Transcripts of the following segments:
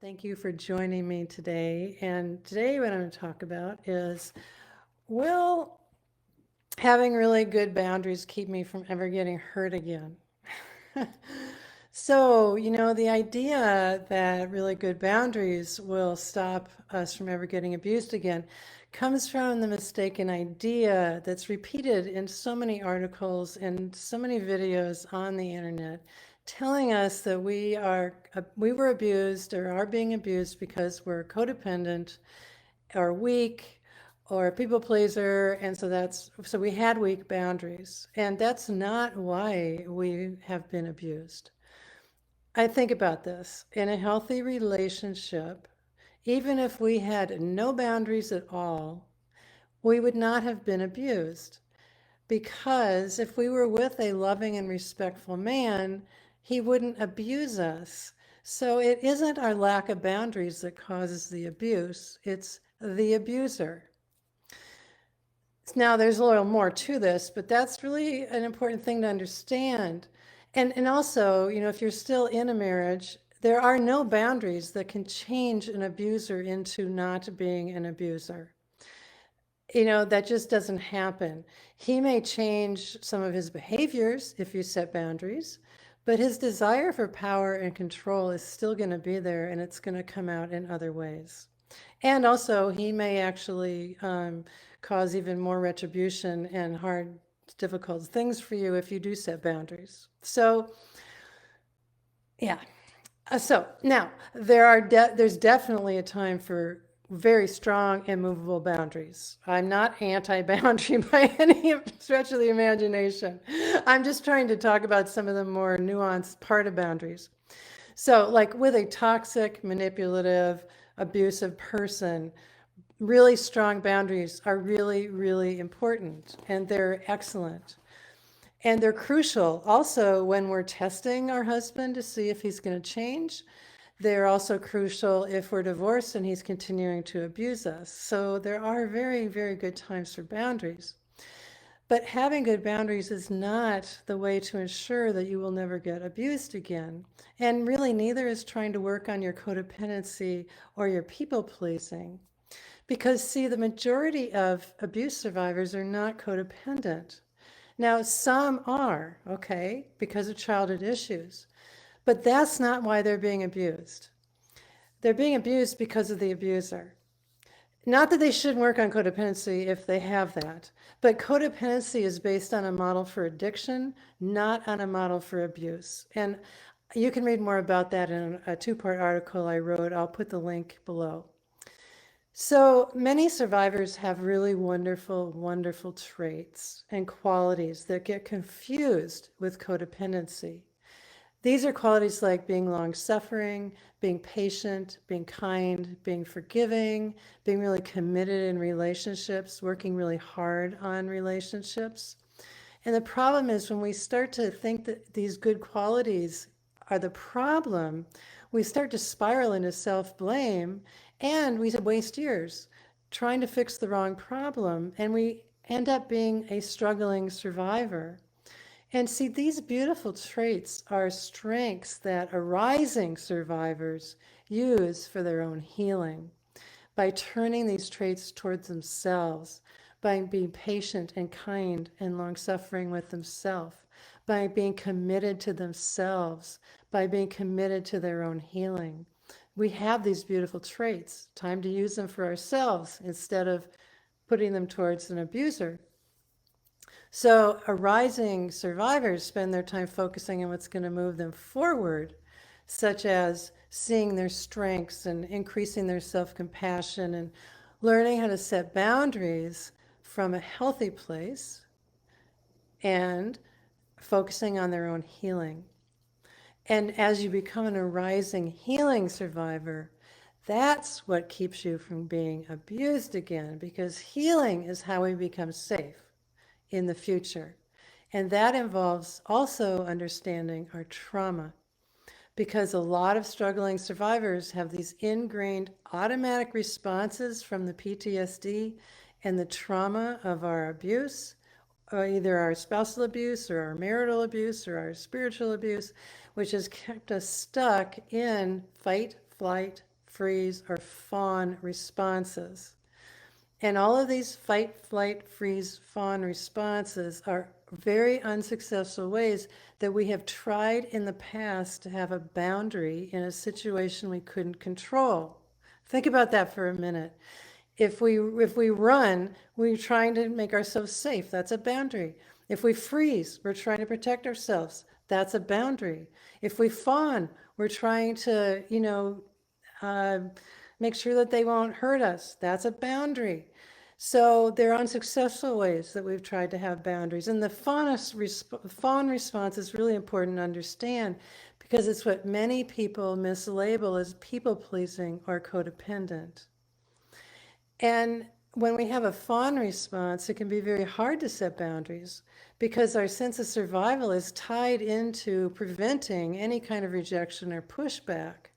Thank you for joining me today. And today, what I'm going to talk about is, will having really good boundaries keep me from ever getting hurt again? So, the idea that really good boundaries will stop us from ever getting abused again comes from the mistaken idea that's repeated in so many articles and so many videos on the internet, telling us that we were abused or are being abused because we're codependent or weak or a people pleaser, and so we had weak boundaries, and that's not why we have been abused. I think about this. In a healthy relationship, even if we had no boundaries at all, we would not have been abused. Because if we were with a loving and respectful man, he wouldn't abuse us. So it isn't our lack of boundaries that causes the abuse, it's the abuser. Now, there's a little more to this, but that's really an important thing to understand. And also, if you're still in a marriage, there are no boundaries that can change an abuser into not being an abuser. That just doesn't happen. He may change some of his behaviors if you set boundaries, but his desire for power and control is still going to be there, and it's going to come out in other ways. And also, he may actually cause even more retribution and hard, difficult things for you if you do set boundaries. So, yeah. So now there's definitely a time for very strong, immovable boundaries. I'm not anti-boundary by any stretch of the imagination. I'm just trying to talk about some of the more nuanced part of boundaries. So, like with a toxic, manipulative, abusive person, really strong boundaries are really, really important, and they're excellent. And they're crucial also when we're testing our husband to see if he's going to change. They're also crucial if we're divorced and he's continuing to abuse us. So there are very, very good times for boundaries. But having good boundaries is not the way to ensure that you will never get abused again. And really, neither is trying to work on your codependency or your people pleasing. Because, see, the majority of abuse survivors are not codependent. Now, some are, okay, because of childhood issues, but that's not why they're being abused. They're being abused because of the abuser. Not that they shouldn't work on codependency if they have that, but codependency is based on a model for addiction, not on a model for abuse. And you can read more about that in a two-part article I wrote. I'll put the link below. So many survivors have really wonderful, wonderful traits and qualities that get confused with codependency. These are qualities like being long suffering, being patient, being kind, being forgiving, being really committed in relationships, working really hard on relationships. And the problem is when we start to think that these good qualities are the problem, we start to spiral into self blame and we waste years trying to fix the wrong problem, and we end up being a struggling survivor. And see, these beautiful traits are strengths that arising survivors use for their own healing by turning these traits towards themselves, by being patient and kind and long suffering with themselves, by being committed to themselves, by being committed to their own healing. We have these beautiful traits. Time to use them for ourselves instead of putting them towards an abuser. So, arising survivors spend their time focusing on what's going to move them forward, such as seeing their strengths and increasing their self compassion and learning how to set boundaries from a healthy place and focusing on their own healing. And as you become an arising healing survivor, that's what keeps you from being abused again, because healing is how we become safe in the future. And that involves also understanding our trauma, because a lot of struggling survivors have these ingrained automatic responses from the PTSD and the trauma of our abuse, or either our spousal abuse or our marital abuse or our spiritual abuse, which has kept us stuck in fight, flight, freeze, or fawn responses. And all of these fight, flight, freeze, fawn responses are very unsuccessful ways that we have tried in the past to have a boundary in a situation we couldn't control. Think about that for a minute. If we run, we're trying to make ourselves safe. That's a boundary. If we freeze, we're trying to protect ourselves. That's a boundary. If we fawn, we're trying to, uh, make sure that they won't hurt us. That's a boundary. So there are unsuccessful ways that we've tried to have boundaries. And the fawn response is really important to understand because it's what many people mislabel as people pleasing or codependent. And when we have a fawn response, it can be very hard to set boundaries because our sense of survival is tied into preventing any kind of rejection or pushback.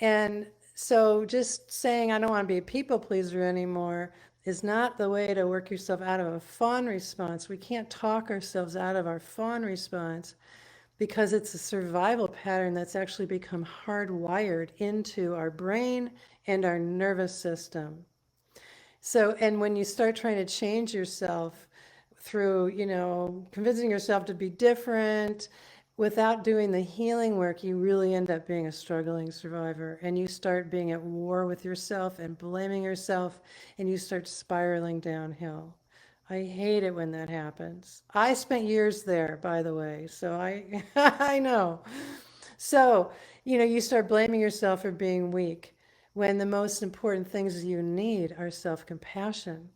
And so just saying, I don't want to be a people pleaser anymore is not the way to work yourself out of a fawn response. We can't talk ourselves out of our fawn response because it's a survival pattern that's actually become hardwired into our brain and our nervous system. So, and when you start trying to change yourself through, convincing yourself to be different without doing the healing work, you really end up being a struggling survivor. And you start being at war with yourself and blaming yourself, and you start spiraling downhill. I hate it when that happens. I spent years there, by the way, so I I know. So, you start blaming yourself for being weak when the most important things you need are self-compassion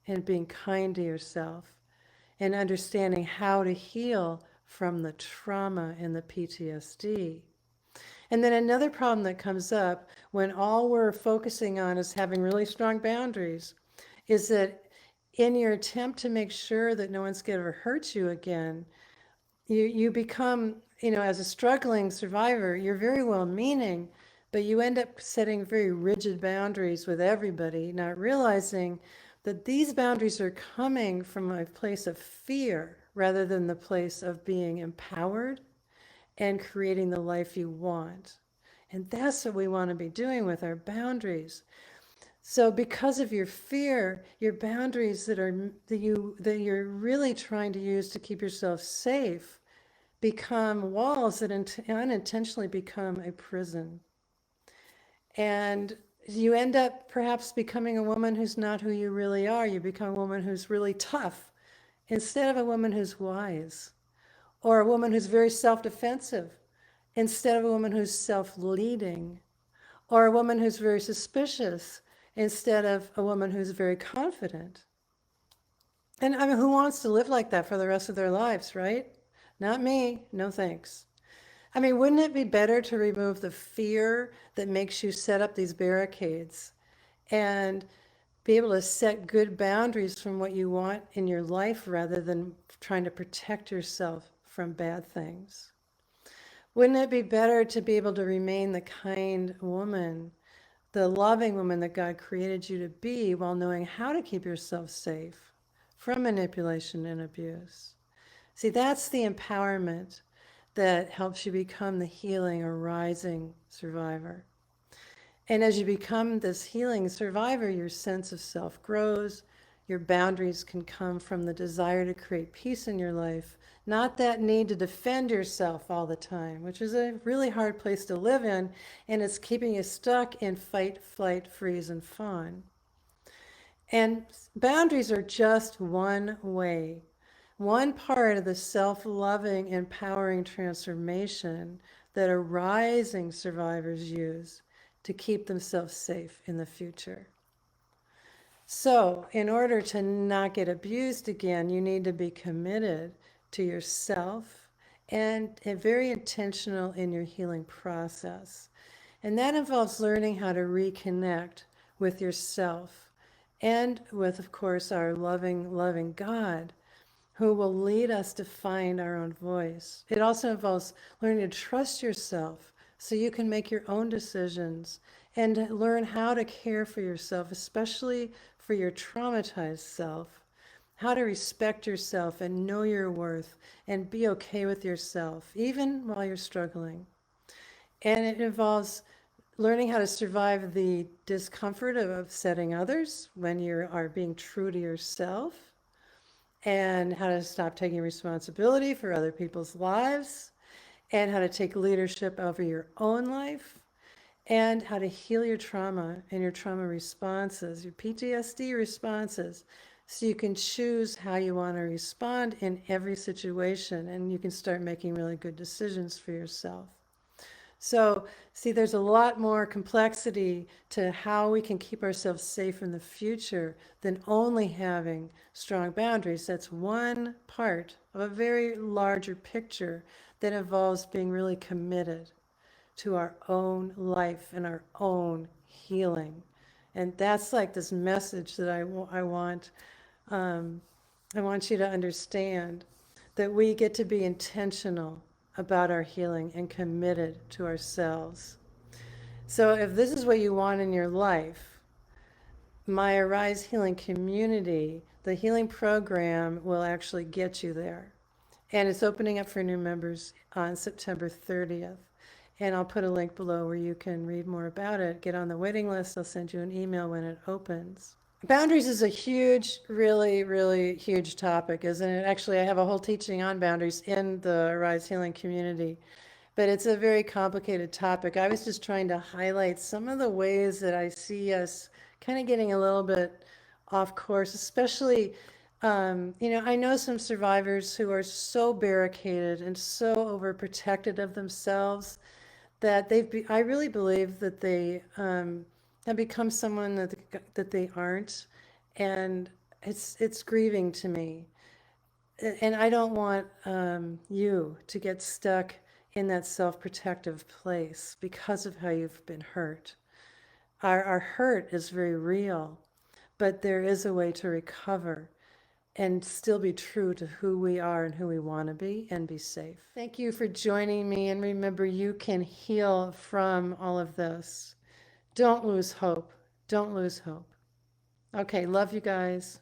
and being kind to yourself and understanding how to heal from the trauma and the PTSD. And then another problem that comes up when all we're focusing on is having really strong boundaries is that in your attempt to make sure that no one's going to hurt you again, you become, as a struggling survivor, you're very well meaning, but you end up setting very rigid boundaries with everybody, not realizing that these boundaries are coming from a place of fear rather than the place of being empowered and creating the life you want. And that's what we want to be doing with our boundaries. So because of your fear, your boundaries that you're really trying to use to keep yourself safe become walls that unintentionally become a prison. And you end up perhaps becoming a woman who's not who you really are. You become a woman who's really tough instead of a woman who's wise, or a woman who's very self-defensive instead of a woman who's self-leading, or a woman who's very suspicious instead of a woman who's very confident. And I mean, who wants to live like that for the rest of their lives, right? Not me, no thanks. I mean, wouldn't it be better to remove the fear that makes you set up these barricades and be able to set good boundaries from what you want in your life rather than trying to protect yourself from bad things? Wouldn't it be better to be able to remain the kind woman, the loving woman that God created you to be while knowing how to keep yourself safe from manipulation and abuse? See, that's the empowerment that helps you become the healing or rising survivor. And as you become this healing survivor, your sense of self grows. Your boundaries can come from the desire to create peace in your life, not that need to defend yourself all the time, which is a really hard place to live in, and it's keeping you stuck in fight, flight, freeze, and fawn. And boundaries are just one way, one part of the self-loving, empowering transformation that arising survivors use to keep themselves safe in the future. So, in order to not get abused again, you need to be committed to yourself and very intentional in your healing process. And that involves learning how to reconnect with yourself and with, of course, our loving, loving God, who will lead us to find our own voice. It also involves learning to trust yourself so you can make your own decisions and learn how to care for yourself, especially for your traumatized self, how to respect yourself and know your worth and be okay with yourself, even while you're struggling. And it involves learning how to survive the discomfort of upsetting others when you are being true to yourself, and how to stop taking responsibility for other people's lives, and how to take leadership over your own life, and how to heal your trauma and your trauma responses, your PTSD responses, so you can choose how you want to respond in every situation, and you can start making really good decisions for yourself. So, see, there's a lot more complexity to how we can keep ourselves safe in the future than only having strong boundaries. That's one part of a very larger picture that involves being really committed to our own life and our own healing. And that's like this message that um, I want you to understand, that we get to be intentional about our healing and committed to ourselves. So if this is what you want in your life, my Arise Healing Community, the healing program, will actually get you there. And it's opening up for new members on September 30th. And I'll put a link below where you can read more about it. Get on the waiting list. I'll send you an email when it opens. Boundaries is a huge, really, really huge topic, isn't it? Actually, I have a whole teaching on boundaries in the Arise Healing Community, but it's a very complicated topic. I was just trying to highlight some of the ways that I see us kind of getting a little bit off course, especially, I know some survivors who are so barricaded and so overprotected of themselves that I really believe that they have become someone that they aren't, and it's grieving to me. And I don't want you to get stuck in that self-protective place because of how you've been hurt. Our hurt is very real, but there is a way to recover and still be true to who we are and who we want to be and be safe. Thank you for joining me. And remember, you can heal from all of this. Don't lose hope. Don't lose hope. Okay, love you guys.